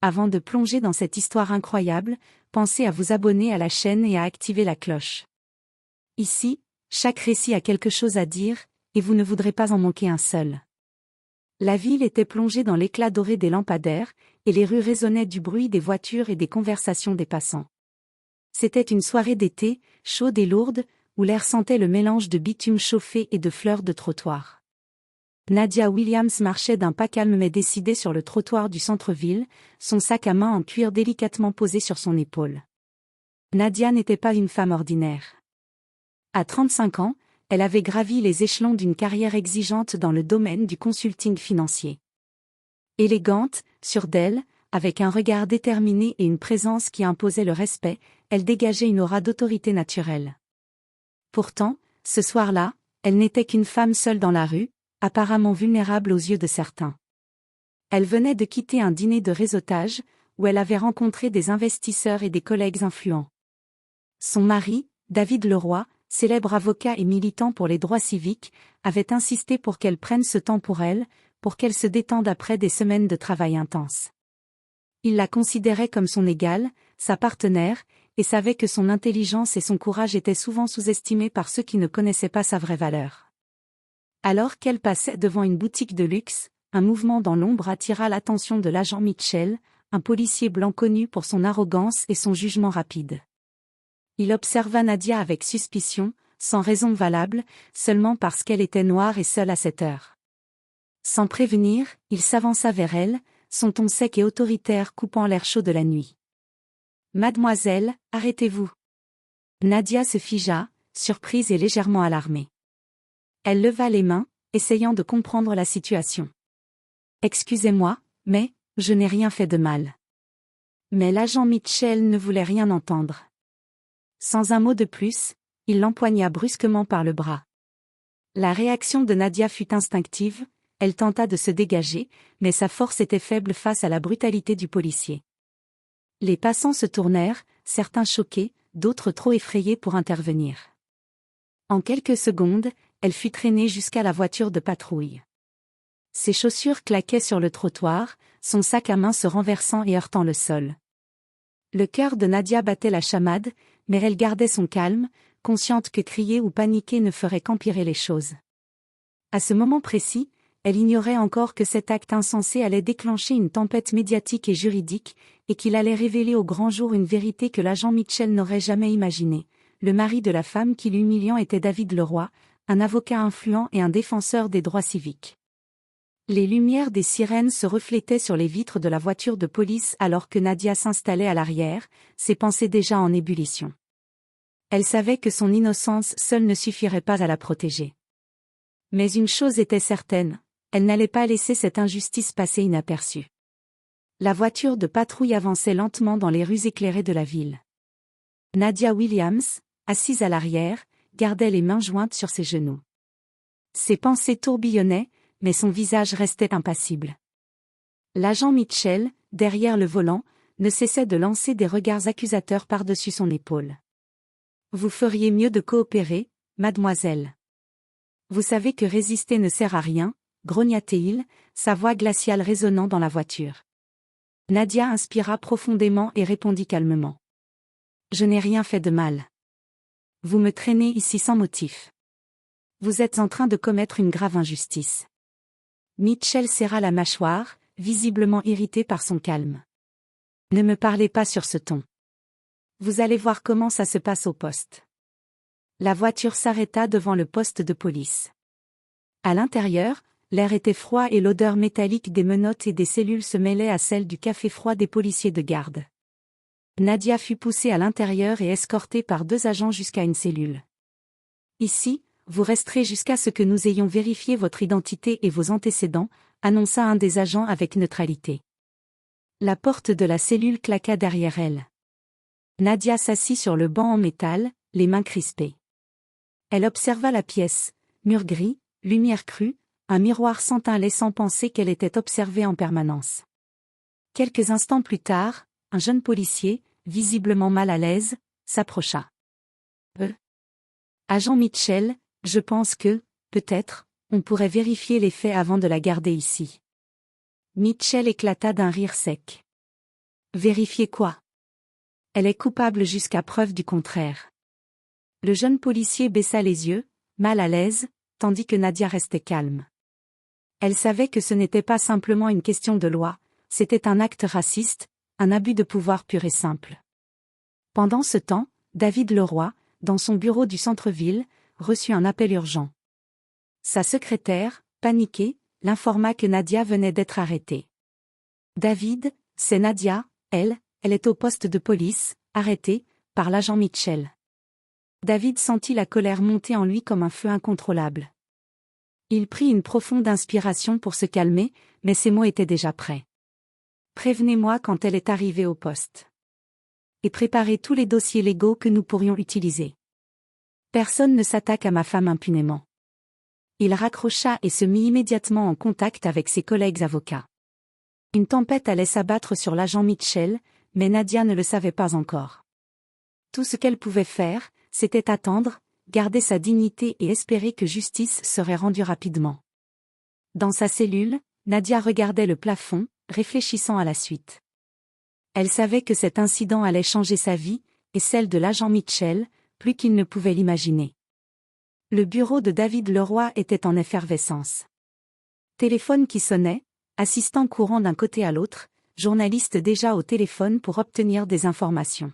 Avant de plonger dans cette histoire incroyable, pensez à vous abonner à la chaîne et à activer la cloche. Ici, chaque récit a quelque chose à dire, et vous ne voudrez pas en manquer un seul. La ville était plongée dans l'éclat doré des lampadaires, et les rues résonnaient du bruit des voitures et des conversations des passants. C'était une soirée d'été, chaude et lourde, où l'air sentait le mélange de bitume chauffé et de fleurs de trottoir. Nadia Williams marchait d'un pas calme mais décidé sur le trottoir du centre-ville, son sac à main en cuir délicatement posé sur son épaule. Nadia n'était pas une femme ordinaire. À 35 ans, elle avait gravi les échelons d'une carrière exigeante dans le domaine du consulting financier. Élégante, sûre d'elle, avec un regard déterminé et une présence qui imposait le respect, elle dégageait une aura d'autorité naturelle. Pourtant, ce soir-là, elle n'était qu'une femme seule dans la rue, apparemment vulnérable aux yeux de certains. Elle venait de quitter un dîner de réseautage, où elle avait rencontré des investisseurs et des collègues influents. Son mari, David Leroy, célèbre avocat et militant pour les droits civiques, avait insisté pour qu'elle prenne ce temps pour elle, pour qu'elle se détende après des semaines de travail intense. Il la considérait comme son égale, sa partenaire, et savait que son intelligence et son courage étaient souvent sous-estimés par ceux qui ne connaissaient pas sa vraie valeur. Alors qu'elle passait devant une boutique de luxe, un mouvement dans l'ombre attira l'attention de l'agent Mitchell, un policier blanc connu pour son arrogance et son jugement rapide. Il observa Nadia avec suspicion, sans raison valable, seulement parce qu'elle était noire et seule à cette heure. Sans prévenir, il s'avança vers elle, son ton sec et autoritaire coupant l'air chaud de la nuit. « Mademoiselle, arrêtez-vous !» Nadia se figea, surprise et légèrement alarmée. Elle leva les mains, essayant de comprendre la situation. « Excusez-moi, mais, je n'ai rien fait de mal. » Mais l'agent Mitchell ne voulait rien entendre. Sans un mot de plus, il l'empoigna brusquement par le bras. La réaction de Nadia fut instinctive, elle tenta de se dégager, mais sa force était faible face à la brutalité du policier. Les passants se tournèrent, certains choqués, d'autres trop effrayés pour intervenir. En quelques secondes, elle fut traînée jusqu'à la voiture de patrouille. Ses chaussures claquaient sur le trottoir, son sac à main se renversant et heurtant le sol. Le cœur de Nadia battait la chamade, mais elle gardait son calme, consciente que crier ou paniquer ne ferait qu'empirer les choses. À ce moment précis, elle ignorait encore que cet acte insensé allait déclencher une tempête médiatique et juridique, et qu'il allait révéler au grand jour une vérité que l'agent Mitchell n'aurait jamais imaginée. Le mari de la femme qui l'humiliant était David Leroy, un avocat influent et un défenseur des droits civiques. Les lumières des sirènes se reflétaient sur les vitres de la voiture de police alors que Nadia s'installait à l'arrière, ses pensées déjà en ébullition. Elle savait que son innocence seule ne suffirait pas à la protéger. Mais une chose était certaine, elle n'allait pas laisser cette injustice passer inaperçue. La voiture de patrouille avançait lentement dans les rues éclairées de la ville. Nadia Williams, assise à l'arrière, gardait les mains jointes sur ses genoux. Ses pensées tourbillonnaient, mais son visage restait impassible. L'agent Mitchell, derrière le volant, ne cessait de lancer des regards accusateurs par-dessus son épaule. « Vous feriez mieux de coopérer, mademoiselle. Vous savez que résister ne sert à rien, » grogna-t-il, sa voix glaciale résonnant dans la voiture. Nadia inspira profondément et répondit calmement. « Je n'ai rien fait de mal. Vous me traînez ici sans motif. Vous êtes en train de commettre une grave injustice. » Mitchell serra la mâchoire, visiblement irrité par son calme. « Ne me parlez pas sur ce ton. Vous allez voir comment ça se passe au poste. » La voiture s'arrêta devant le poste de police. À l'intérieur, l'air était froid et l'odeur métallique des menottes et des cellules se mêlait à celle du café froid des policiers de garde. Nadia fut poussée à l'intérieur et escortée par 2 agents jusqu'à une cellule. « Ici, vous resterez jusqu'à ce que nous ayons vérifié votre identité et vos antécédents, » annonça un des agents avec neutralité. La porte de la cellule claqua derrière elle. Nadia s'assit sur le banc en métal, les mains crispées. Elle observa la pièce, mur gris, lumière crue, un miroir sans teint laissant penser qu'elle était observée en permanence. Quelques instants plus tard, un jeune policier, visiblement mal à l'aise, s'approcha. Agent Mitchell, je pense que, peut-être, on pourrait vérifier les faits avant de la garder ici. » Mitchell éclata d'un rire sec. Vérifiez quoi? Elle est coupable jusqu'à preuve du contraire. Le jeune policier baissa les yeux, mal à l'aise, tandis que Nadia restait calme. Elle savait que ce n'était pas simplement une question de loi, c'était un acte raciste, un abus de pouvoir pur et simple. Pendant ce temps, David Leroy, dans son bureau du centre-ville, reçut un appel urgent. Sa secrétaire, paniquée, l'informa que Nadia venait d'être arrêtée. David, c'est Nadia, elle est au poste de police, arrêtée, par l'agent Mitchell. David sentit la colère monter en lui comme un feu incontrôlable. Il prit une profonde inspiration pour se calmer, mais ses mots étaient déjà prêts. Prévenez-moi quand elle est arrivée au poste. Et préparez tous les dossiers légaux que nous pourrions utiliser. Personne ne s'attaque à ma femme impunément. Il raccrocha et se mit immédiatement en contact avec ses collègues avocats. Une tempête allait s'abattre sur l'agent Mitchell, mais Nadia ne le savait pas encore. Tout ce qu'elle pouvait faire, c'était attendre, garder sa dignité et espérer que justice serait rendue rapidement. Dans sa cellule, Nadia regardait le plafond, réfléchissant à la suite. Elle savait que cet incident allait changer sa vie, et celle de l'agent Mitchell, plus qu'il ne pouvait l'imaginer. Le bureau de David Leroy était en effervescence. Téléphone qui sonnait, assistant courant d'un côté à l'autre, journaliste déjà au téléphone pour obtenir des informations.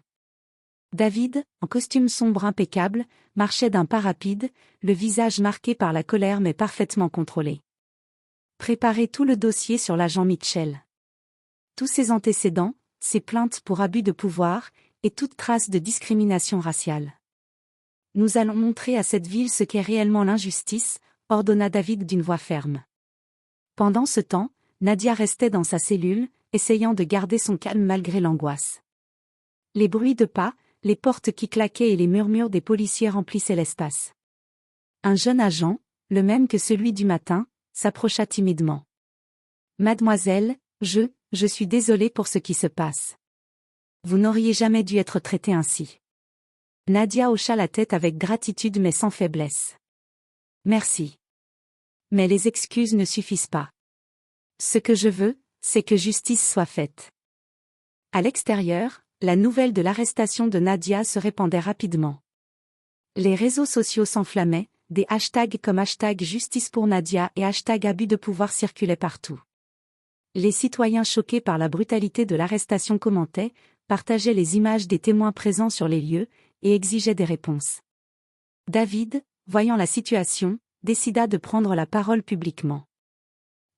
David, en costume sombre impeccable, marchait d'un pas rapide, le visage marqué par la colère mais parfaitement contrôlé. Préparez tout le dossier sur l'agent Mitchell. Tous ses antécédents, ses plaintes pour abus de pouvoir, et toute trace de discrimination raciale. Nous allons montrer à cette ville ce qu'est réellement l'injustice, ordonna David d'une voix ferme. Pendant ce temps, Nadia restait dans sa cellule, essayant de garder son calme malgré l'angoisse. Les bruits de pas, les portes qui claquaient et les murmures des policiers remplissaient l'espace. Un jeune agent, le même que celui du matin, s'approcha timidement. « Mademoiselle, je suis désolé pour ce qui se passe. Vous n'auriez jamais dû être traitée ainsi. » Nadia hocha la tête avec gratitude mais sans faiblesse. « Merci. Mais les excuses ne suffisent pas. Ce que je veux, c'est que justice soit faite. » À l'extérieur, la nouvelle de l'arrestation de Nadia se répandait rapidement. Les réseaux sociaux s'enflammaient, des hashtags comme #justice pour Nadia et #abus de pouvoir circulaient partout. Les citoyens choqués par la brutalité de l'arrestation commentaient, partageaient les images des témoins présents sur les lieux, et exigeaient des réponses. David, voyant la situation, décida de prendre la parole publiquement.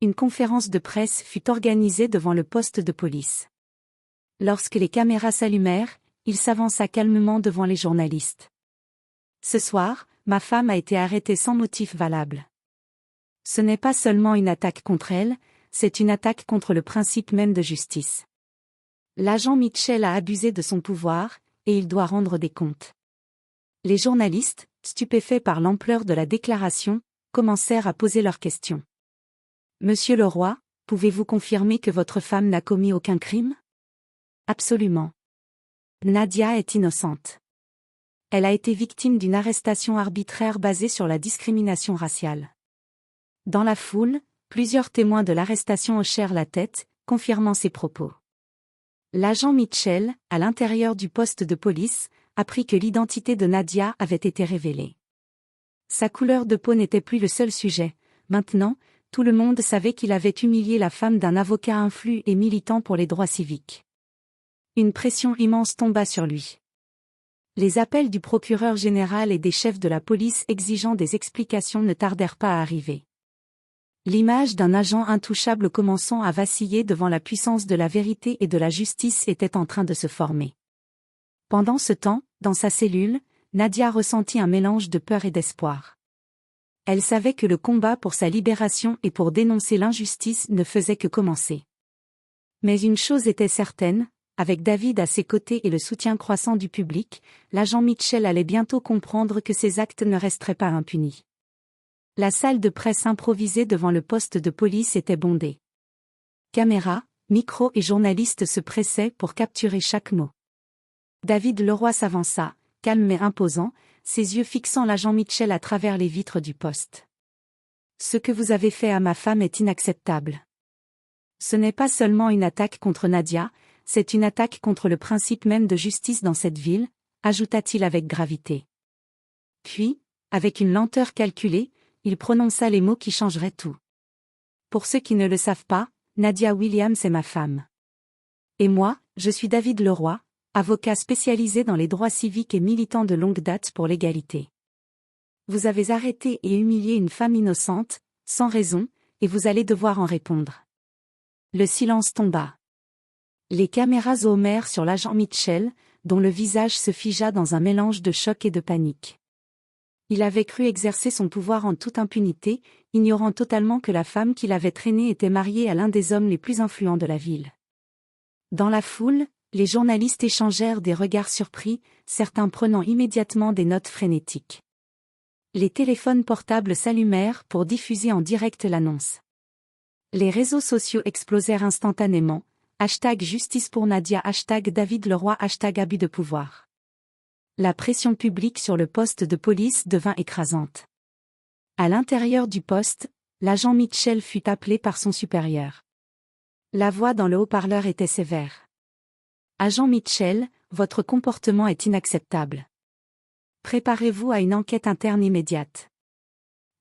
Une conférence de presse fut organisée devant le poste de police. Lorsque les caméras s'allumèrent, il s'avança calmement devant les journalistes. « Ce soir, ma femme a été arrêtée sans motif valable. Ce n'est pas seulement une attaque contre elle, c'est une attaque contre le principe même de justice. L'agent Mitchell a abusé de son pouvoir, et il doit rendre des comptes. » Les journalistes, stupéfaits par l'ampleur de la déclaration, commencèrent à poser leurs questions. « Monsieur Leroy, pouvez-vous confirmer que votre femme n'a commis aucun crime ? » Absolument. Nadia est innocente. Elle a été victime d'une arrestation arbitraire basée sur la discrimination raciale. Dans la foule, plusieurs témoins de l'arrestation hochèrent la tête, confirmant ces propos. L'agent Mitchell, à l'intérieur du poste de police, apprit que l'identité de Nadia avait été révélée. Sa couleur de peau n'était plus le seul sujet, maintenant, tout le monde savait qu'il avait humilié la femme d'un avocat influent et militant pour les droits civiques. Une pression immense tomba sur lui. Les appels du procureur général et des chefs de la police exigeant des explications ne tardèrent pas à arriver. L'image d'un agent intouchable commençant à vaciller devant la puissance de la vérité et de la justice était en train de se former. Pendant ce temps, dans sa cellule, Nadia ressentit un mélange de peur et d'espoir. Elle savait que le combat pour sa libération et pour dénoncer l'injustice ne faisait que commencer. Mais une chose était certaine, avec David à ses côtés et le soutien croissant du public, l'agent Mitchell allait bientôt comprendre que ses actes ne resteraient pas impunis. La salle de presse improvisée devant le poste de police était bondée. Caméras, micros et journalistes se pressaient pour capturer chaque mot. David Leroy s'avança, calme mais imposant, ses yeux fixant l'agent Mitchell à travers les vitres du poste. « Ce que vous avez fait à ma femme est inacceptable. Ce n'est pas seulement une attaque contre Nadia, c'est une attaque contre le principe même de justice dans cette ville, ajouta-t-il avec gravité. Puis, avec une lenteur calculée, il prononça les mots qui changeraient tout. Pour ceux qui ne le savent pas, Nadia Williams est ma femme. Et moi, je suis David Leroy, avocat spécialisé dans les droits civiques et militant de longue date pour l'égalité. Vous avez arrêté et humilié une femme innocente, sans raison, et vous allez devoir en répondre. Le silence tomba. Les caméras zoomèrent sur l'agent Mitchell, dont le visage se figea dans un mélange de choc et de panique. Il avait cru exercer son pouvoir en toute impunité, ignorant totalement que la femme qu'il avait traînée était mariée à l'un des hommes les plus influents de la ville. Dans la foule, les journalistes échangèrent des regards surpris, certains prenant immédiatement des notes frénétiques. Les téléphones portables s'allumèrent pour diffuser en direct l'annonce. Les réseaux sociaux explosèrent instantanément, #justice pour Nadia, #David Leroy, #abus de pouvoir. La pression publique sur le poste de police devint écrasante. À l'intérieur du poste, l'agent Mitchell fut appelé par son supérieur. La voix dans le haut-parleur était sévère. « Agent Mitchell, votre comportement est inacceptable. Préparez-vous à une enquête interne immédiate. »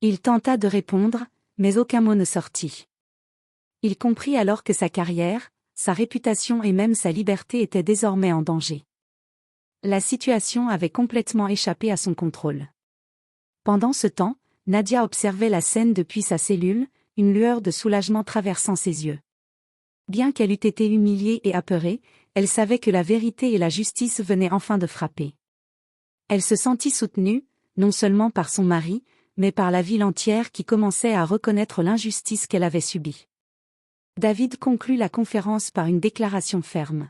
Il tenta de répondre, mais aucun mot ne sortit. Il comprit alors que sa carrière, sa réputation et même sa liberté étaient désormais en danger. La situation avait complètement échappé à son contrôle. Pendant ce temps, Nadia observait la scène depuis sa cellule, une lueur de soulagement traversant ses yeux. Bien qu'elle eût été humiliée et apeurée, elle savait que la vérité et la justice venaient enfin de frapper. Elle se sentit soutenue, non seulement par son mari, mais par la ville entière qui commençait à reconnaître l'injustice qu'elle avait subie. David conclut la conférence par une déclaration ferme.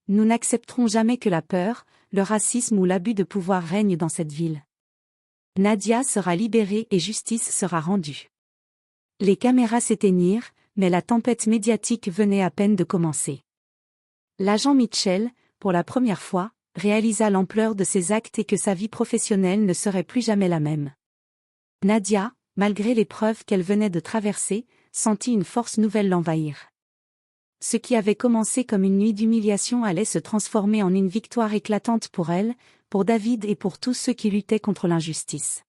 Nous n'accepterons jamais que la peur, le racisme ou l'abus de pouvoir règnent dans cette ville. Nadia sera libérée et justice sera rendue. Les caméras s'éteignirent, mais la tempête médiatique venait à peine de commencer. L'agent Mitchell, pour la première fois, réalisa l'ampleur de ses actes et que sa vie professionnelle ne serait plus jamais la même. Nadia, malgré l'épreuve qu'elle venait de traverser, sentit une force nouvelle l'envahir. Ce qui avait commencé comme une nuit d'humiliation allait se transformer en une victoire éclatante pour elle, pour David et pour tous ceux qui luttaient contre l'injustice.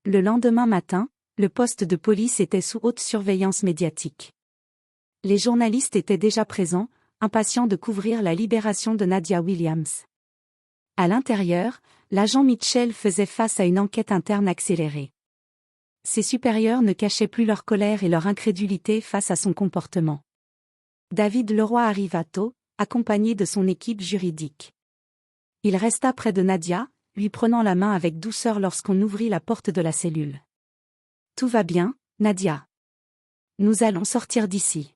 Le lendemain matin, le poste de police était sous haute surveillance médiatique. Les journalistes étaient déjà présents, impatients de couvrir la libération de Nadia Williams. À l'intérieur, l'agent Mitchell faisait face à une enquête interne accélérée. Ses supérieurs ne cachaient plus leur colère et leur incrédulité face à son comportement. David Leroy arriva tôt, accompagné de son équipe juridique. Il resta près de Nadia, lui prenant la main avec douceur lorsqu'on ouvrit la porte de la cellule. « Tout va bien, Nadia. Nous allons sortir d'ici. »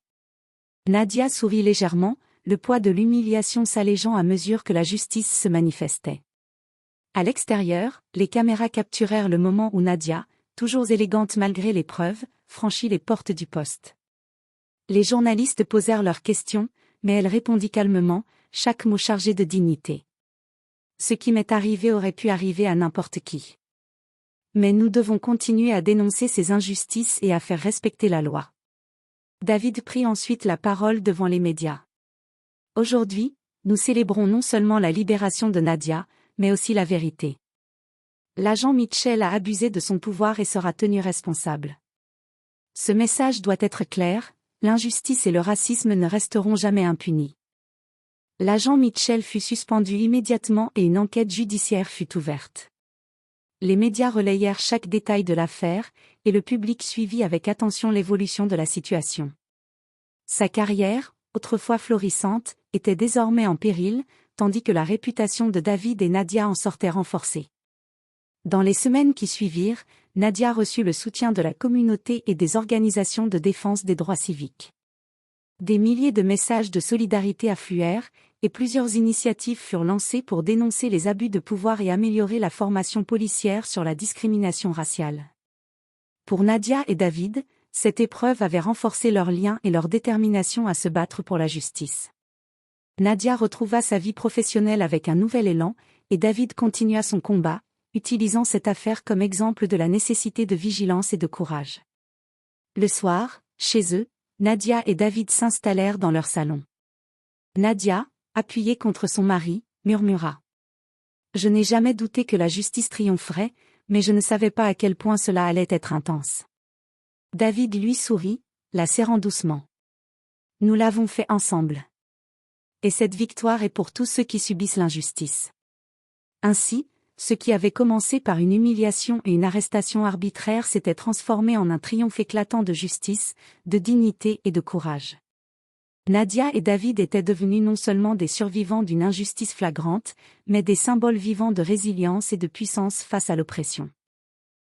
Nadia sourit légèrement, le poids de l'humiliation s'allégeant à mesure que la justice se manifestait. À l'extérieur, les caméras capturèrent le moment où Nadia, toujours élégante malgré l'épreuve, franchit les portes du poste. Les journalistes posèrent leurs questions, mais elle répondit calmement, chaque mot chargé de dignité. « Ce qui m'est arrivé aurait pu arriver à n'importe qui. Mais nous devons continuer à dénoncer ces injustices et à faire respecter la loi. » David prit ensuite la parole devant les médias. « Aujourd'hui, nous célébrons non seulement la libération de Nadia, mais aussi la vérité. L'agent Mitchell a abusé de son pouvoir et sera tenu responsable. Ce message doit être clair. L'injustice et le racisme ne resteront jamais impunis. » L'agent Mitchell fut suspendu immédiatement et une enquête judiciaire fut ouverte. Les médias relayèrent chaque détail de l'affaire, et le public suivit avec attention l'évolution de la situation. Sa carrière, autrefois florissante, était désormais en péril, tandis que la réputation de David et Nadia en sortait renforcée. Dans les semaines qui suivirent, Nadia reçut le soutien de la communauté et des organisations de défense des droits civiques. Des milliers de messages de solidarité affluèrent, et plusieurs initiatives furent lancées pour dénoncer les abus de pouvoir et améliorer la formation policière sur la discrimination raciale. Pour Nadia et David, cette épreuve avait renforcé leurs liens et leur détermination à se battre pour la justice. Nadia retrouva sa vie professionnelle avec un nouvel élan, et David continua son combat, utilisant cette affaire comme exemple de la nécessité de vigilance et de courage. Le soir, chez eux, Nadia et David s'installèrent dans leur salon. Nadia, appuyée contre son mari, murmura. Je n'ai jamais douté que la justice triompherait, mais je ne savais pas à quel point cela allait être intense. David lui sourit, la serrant doucement. Nous l'avons fait ensemble. Et cette victoire est pour tous ceux qui subissent l'injustice. Ainsi, ce qui avait commencé par une humiliation et une arrestation arbitraire s'était transformé en un triomphe éclatant de justice, de dignité et de courage. Nadia et David étaient devenus non seulement des survivants d'une injustice flagrante, mais des symboles vivants de résilience et de puissance face à l'oppression.